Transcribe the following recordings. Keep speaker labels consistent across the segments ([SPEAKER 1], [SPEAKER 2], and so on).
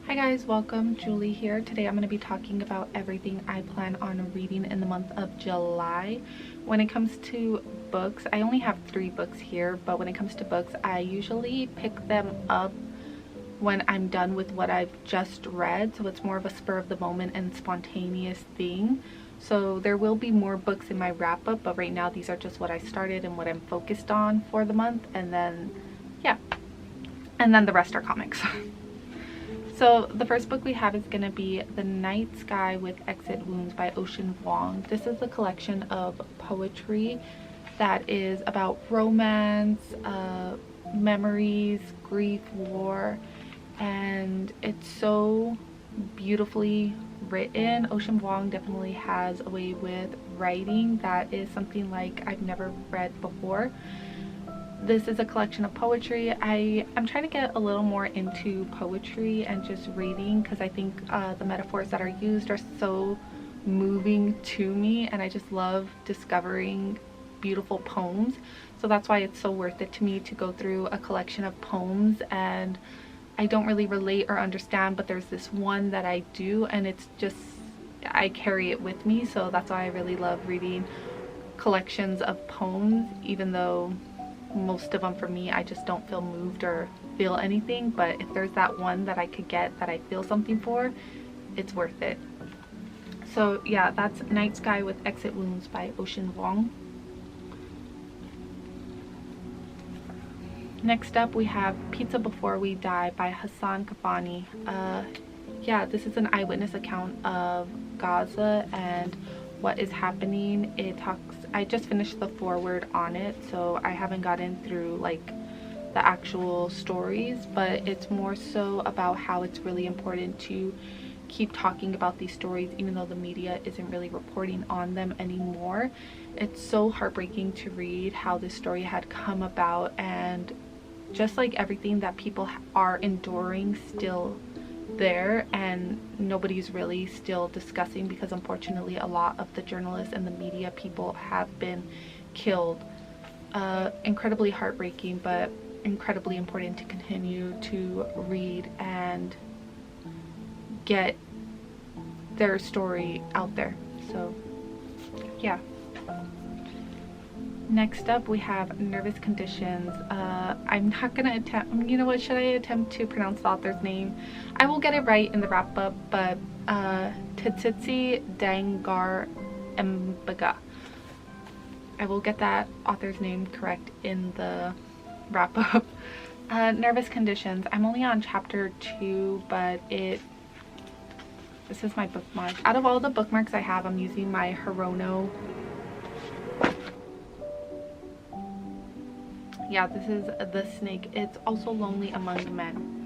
[SPEAKER 1] Hi guys, welcome. Julie here. Today I'm going to be talking about everything I plan on reading in the month of July. When it comes to books, I only have 3 books here, but when it comes to books, I usually pick them up when I'm done with what I've just read, so it's more of a spur of the moment and spontaneous thing. So there will be more books in my wrap up, but right now these are just what I started and what I'm focused on for the month, and then the rest are comics. So the first book we have is going to be The Night Sky with Exit Wounds by Ocean Vuong. This is a collection of poetry that is about romance, memories, grief, war, and it's so beautifully written. Ocean Vuong definitely has a way with writing that is something like I've never read before. This is a collection of poetry. I'm trying to get a little more into poetry and just reading, because I think the metaphors that are used are so moving to me, and I just love discovering beautiful poems. So that's why it's so worth it to me to go through a collection of poems and I don't really relate or understand, but there's this one that I do, and it's just, I carry it with me. So that's why I really love reading collections of poems, even though most of them for me I just don't feel moved or feel anything, but if there's that one that I could get that I feel something for, it's worth it. So yeah, that's Night Sky with Exit Wounds by Ocean Vuong. Next up we have Pizza Before We Die by Hassan Kafani. Yeah, this is an eyewitness account of Gaza and what is happening. It talks, I just finished the foreword on it, so I haven't gotten through like the actual stories, but it's more so about how it's really important to keep talking about these stories even though the media isn't really reporting on them anymore. It's so heartbreaking to read how this story had come about, and just like everything that people are enduring still there, and nobody's really still discussing, because unfortunately a lot of the journalists and the media people have been killed. Incredibly heartbreaking, but incredibly important to continue to read and get their story out there. So yeah. Next up we have Nervous Conditions. I'm not gonna attempt, you know what, should I attempt to pronounce the author's name? I will get it right in the wrap up, but Tsitsi Dangar Mbaga. I will get that author's name correct in the wrap up. Nervous Conditions. I'm only on chapter 2, but this is my bookmark. Out of all the bookmarks I have, I'm using my Hirono. Yeah, this is The Snake. It's also Lonely Among the Men.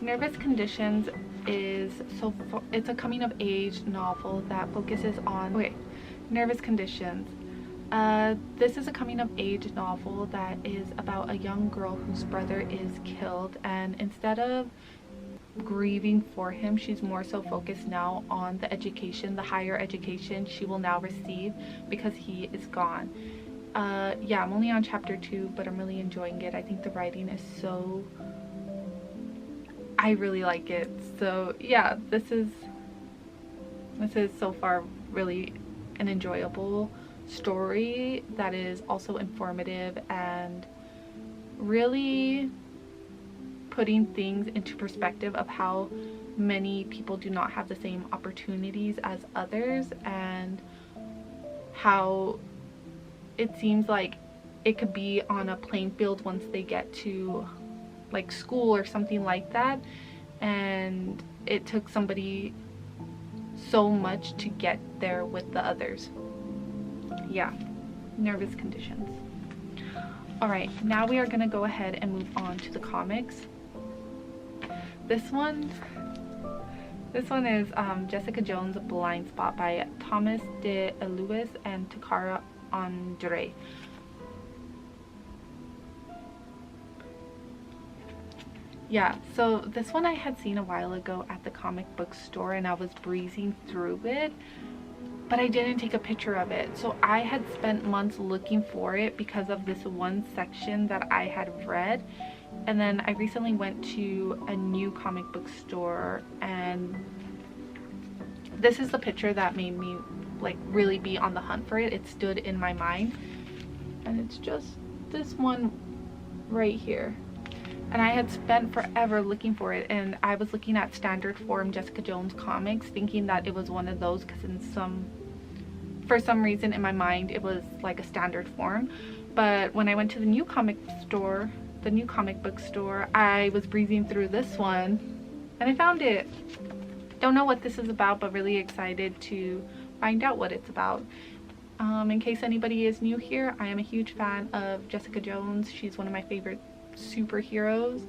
[SPEAKER 1] Nervous Conditions is it's a coming of age novel that focuses on Nervous Conditions. This is a coming of age novel that is about a young girl whose brother is killed, and instead of grieving for him, she's more so focused now on the education, the higher education she will now receive because he is gone. Yeah, I'm only on chapter 2, but I'm really enjoying it. I think the writing is so, I really like it. So yeah, this is so far really an enjoyable story that is also informative and really putting things into perspective of how many people do not have the same opportunities as others, and how it seems like it could be on a playing field once they get to like school or something like that, and it took somebody so much to get there with the others. Yeah, Nervous Conditions. Alright, now we are going to go ahead and move on to the comics. This one is Jessica Jones Blind Spot by Thomas De Lewis and Takara Andre. Yeah, so this one I had seen a while ago at the comic book store, and I was breezing through it, but I didn't take a picture of it. So I had spent months looking for it because of this one section that I had read, And then I recently went to a new comic book store, and this is the picture that made me like really be on the hunt for it. It stood in my mind, and it's just this one right here. And I had spent forever looking for it, and I was looking at standard form Jessica Jones comics thinking that it was one of those, because for some reason in my mind it was like a standard form. But when I went to the new comic book store, I was breezing through this one and I found it. Don't know what this is about, but really excited to find out what it's about. In case anybody is new here, I am a huge fan of Jessica Jones. She's one of my favorite superheroes,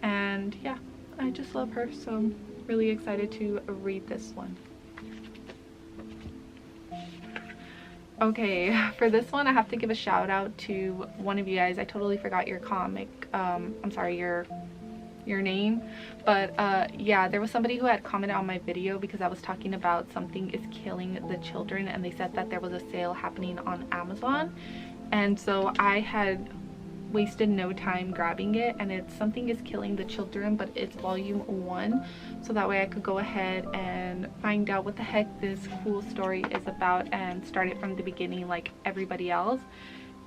[SPEAKER 1] and yeah, I just love her, so I'm really excited to read this one. Okay, for this one I have to give a shout out to one of you guys. I totally forgot your I'm sorry, your name, but yeah, there was somebody who had commented on my video because I was talking about Something is Killing the Children, and they said that there was a sale happening on Amazon, and so I had wasted no time grabbing it, and it's Something is Killing the Children, but it's volume 1, so that way I could go ahead and find out what the heck this cool story is about and start it from the beginning like everybody else.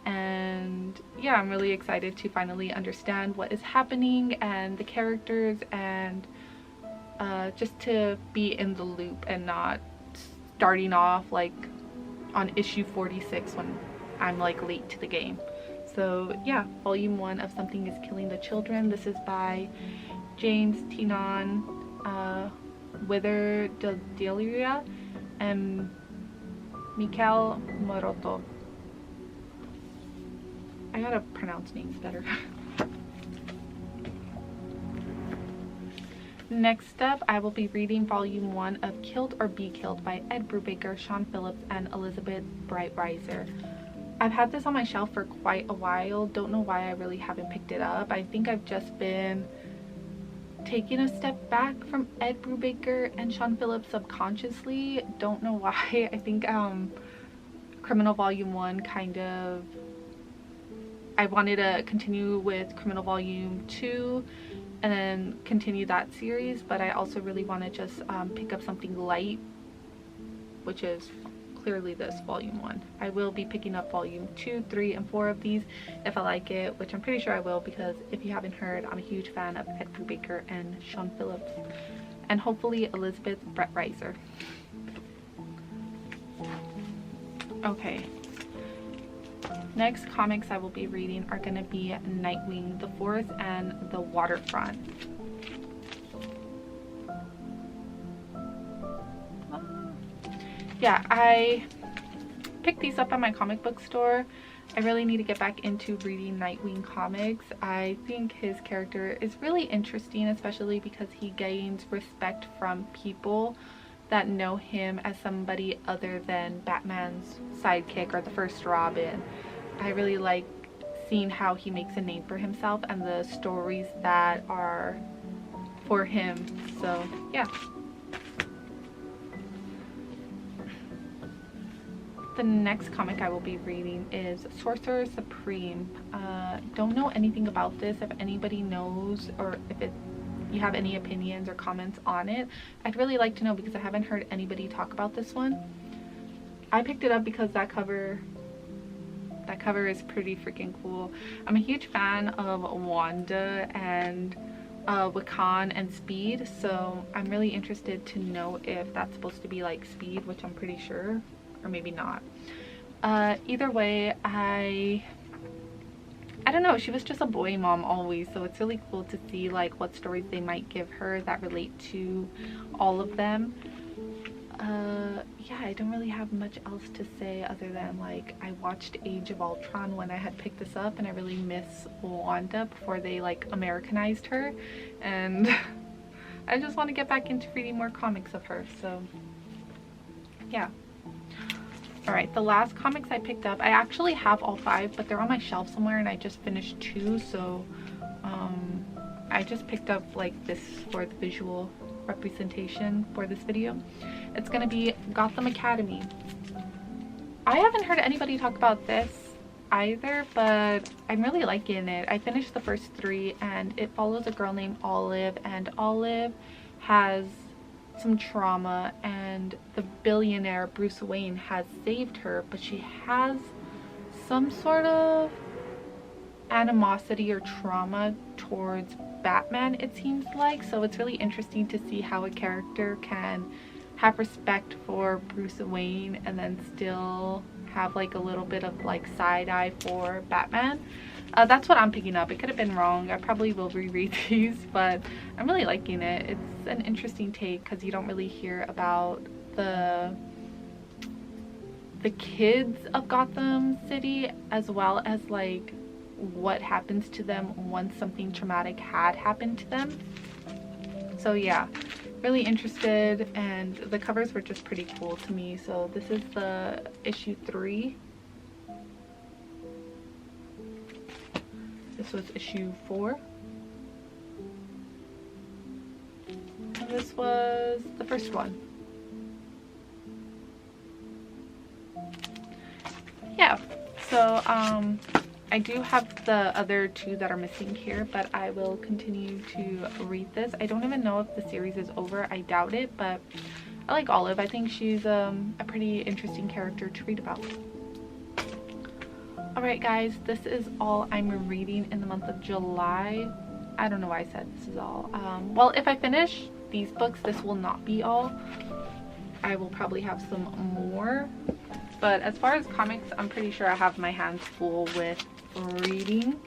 [SPEAKER 1] And yeah, I'm really excited to finally understand what is happening and the characters, and just to be in the loop and not starting off like on issue 46 when I'm like late to the game. So yeah, volume 1 of Something is Killing the Children. This is by James Tynion, Wither Delia, and Mikel Moroto. I gotta pronounce names better. Next up, I will be reading volume 1 of Killed or Be Killed by Ed Brubaker, Sean Phillips, and Elizabeth Brightreiser. I've had this on my shelf for quite a while. Don't know why I really haven't picked it up. I think I've just been taking a step back from Ed Brubaker and Sean Phillips subconsciously. Don't know why. I think Criminal Volume 1 kind of... I wanted to continue with Criminal Volume 2 and then continue that series, but I also really want to just pick up something light, which is clearly this volume 1. I will be picking up volume 2, 3, and 4 of these if I like it, which I'm pretty sure I will, because if you haven't heard, I'm a huge fan of Ed Brubaker and Sean Phillips, and hopefully Elizabeth Brightreiser. Okay, next comics I will be reading are going to be Nightwing, The Forest, and The Waterfront. Yeah, I picked these up at my comic book store. I really need to get back into reading Nightwing comics. I think his character is really interesting, especially because he gains respect from people that know him as somebody other than Batman's sidekick or the first Robin. I really like seeing how he makes a name for himself and the stories that are for him. So yeah. The next comic I will be reading is Sorcerer Supreme. Don't know anything about this. If anybody knows, or if you have any opinions or comments on it, I'd really like to know, because I haven't heard anybody talk about this one. I picked it up because that cover is pretty freaking cool. I'm a huge fan of Wanda and Wiccan and Speed, so I'm really interested to know if that's supposed to be like Speed, which I'm pretty sure, or maybe not. Either way, I don't know, she was just a boy mom always, so it's really cool to see like what stories they might give her that relate to all of them. Yeah, I don't really have much else to say other than like I watched Age of Ultron when I had picked this up, and I really miss Wanda before they like Americanized her, and I just want to get back into reading more comics of her, so yeah. Alright, the last comics I picked up, I actually have all 5, but they're on my shelf somewhere and I just finished 2, so I just picked up like this for the visual representation for this video. It's gonna be Gotham Academy. I haven't heard anybody talk about this either, but I'm really liking it. I finished the first 3, and it follows a girl named Olive, and Olive has some trauma, and the billionaire Bruce Wayne has saved her, but she has some sort of animosity or trauma towards Batman, it seems like. So it's really interesting to see how a character can have respect for Bruce Wayne and then still have like a little bit of like side eye for Batman. That's what I'm picking up. It could have been wrong. I probably will reread these, but I'm really liking it. It's an interesting take because you don't really hear about the kids of Gotham City, as well as like what happens to them once something traumatic had happened to them. So yeah, really interested, and the covers were just pretty cool to me. So this is the issue 3. This was issue 4. And this was the first one. Yeah, so I do have the other 2 that are missing here, but I will continue to read this. I don't even know if the series is over. I doubt it, but I like Olive. I think she's a pretty interesting character to read about. Alright guys, this is all I'm reading in the month of July. I don't know why I said this is all. Well, if I finish these books, this will not be all. I will probably have some more. But as far as comics, I'm pretty sure I have my hands full with reading.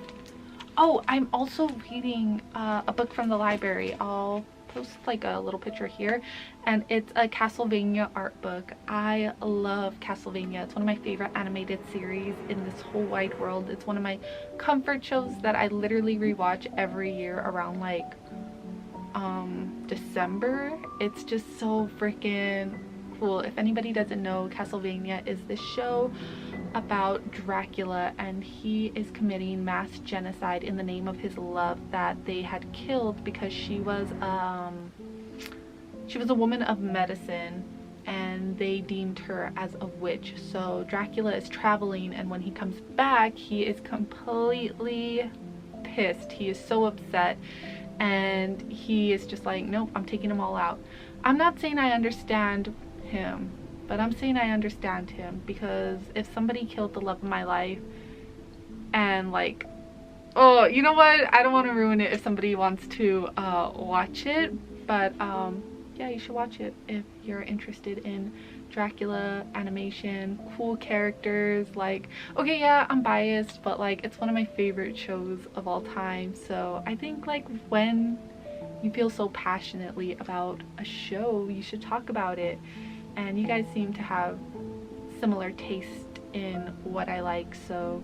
[SPEAKER 1] Oh, I'm also reading a book from the library. I'll post like a little picture here, and it's a Castlevania art book. I love Castlevania. It's one of my favorite animated series in this whole wide world. It's one of my comfort shows that I literally rewatch every year around like December. It's just so freaking cool. If anybody doesn't know, Castlevania is this show about Dracula, and he is committing mass genocide in the name of his love that they had killed because she was a woman of medicine, and they deemed her as a witch. So Dracula is traveling, and when he comes back, he is completely pissed. He is so upset, and he is just like, nope, I'm taking them all out. I'm not saying I understand him, but I'm saying I understand him, because if somebody killed the love of my life, and like, oh, you know what, I don't want to ruin it if somebody wants to watch it, but yeah, you should watch it if you're interested in Dracula animation, cool characters. Like, okay, yeah, I'm biased, but like, it's one of my favorite shows of all time. So I think like when you feel so passionately about a show, you should talk about it. And you guys seem to have similar taste in what I like. So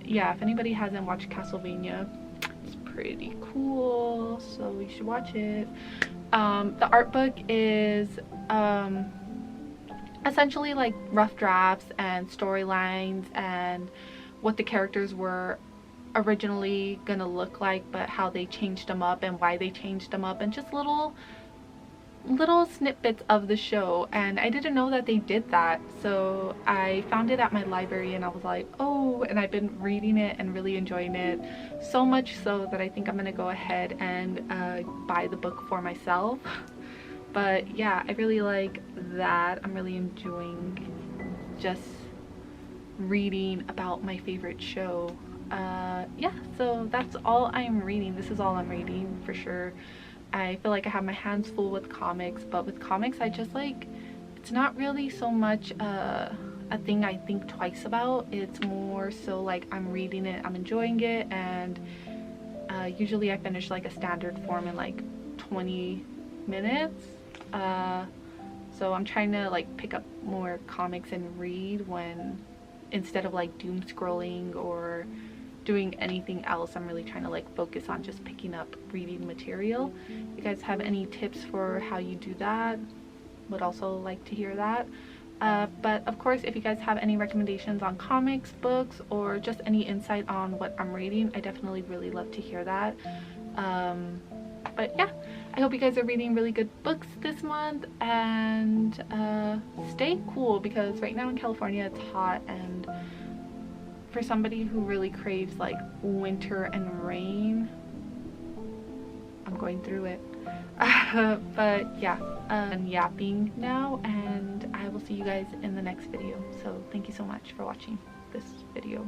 [SPEAKER 1] yeah, if anybody hasn't watched Castlevania, it's pretty cool, so you should watch it. The art book is essentially like rough drafts and storylines and what the characters were originally gonna look like, but how they changed them up and why they changed them up, and just little snippets of the show. And I didn't know that they did that, so I found it at my library and I was like, oh, and I've been reading it and really enjoying it, so much so that I think I'm gonna go ahead and buy the book for myself. But yeah, I really like that. I'm really enjoying just reading about my favorite show. Yeah, so that's all I'm reading. This is all I'm reading for sure. I feel like I have my hands full with comics, but with comics I just like, it's not really so much a thing I think twice about. It's more so like I'm reading it, I'm enjoying it, and usually I finish like a standard form in like 20 minutes. So I'm trying to like pick up more comics and read when, instead of like doom scrolling or doing anything else, I'm really trying to like focus on just picking up reading material. If you guys have any tips for how you do that, would also like to hear that. But of course, if you guys have any recommendations on comics, books, or just any insight on what I'm reading, I definitely really love to hear that. But yeah, I hope you guys are reading really good books this month, and stay cool, because right now in California it's hot, and for somebody who really craves like winter and rain. I'm going through it. But yeah, I'm yapping now, and I will see you guys in the next video. So thank you so much for watching this video.